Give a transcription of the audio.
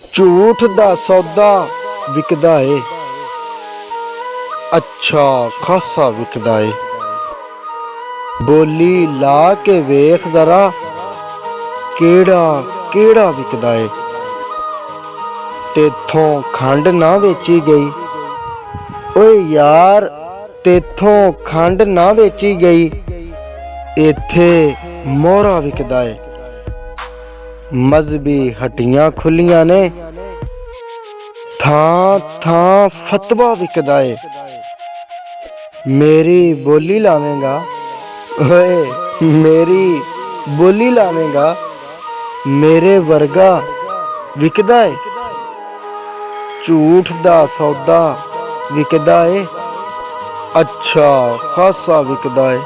ਝੂਠ ਦਾ ਸੌਦਾ ਵਿਕਦਾ ਏ, ਅੱਛਾ ਖਾਸਾ ਵਿਕਦਾ ਏ। ਬੋਲੀ ਲਾ ਕੇ ਵੇਖ ਜ਼ਰਾ, ਕਿਹੜਾ ਕਿਹੜਾ ਵਿਕਦਾ ਏ। ਤੇਥੋਂ ਖੰਡ ਨਾ ਵੇਚੀ ਗਈ, ਓਏ ਯਾਰ ਤੇਥੋਂ ਖੰਡ ਨਾ ਵੇਚੀ ਗਈ, ਇੱਥੇ ਮੋਹਰਾ ਵਿਕਦਾ ਏ। ਮਜ਼ਹਬੀ ਹੱਟੀਆਂ ਖੁੱਲੀਆਂ ਨੇ, ਥਾਂ ਥਾਂ ਫਤਵਾ ਵਿਕਦਾ ਏ। ਮੇਰੀ ਬੋਲੀ ਲਾਵੇਂਗਾ, ਓਏ ਮੇਰੀ ਬੋਲੀ ਲਾਵੇਂਗਾ, ਮੇਰੇ ਵਰਗਾ ਵਿਕਦਾ ਏ। ਝੂਠ ਦਾ ਸੌਦਾ ਵਿਕਦਾ ਏ, ਅੱਛਾ ਖਾਸਾ ਵਿਕਦਾ ਏ।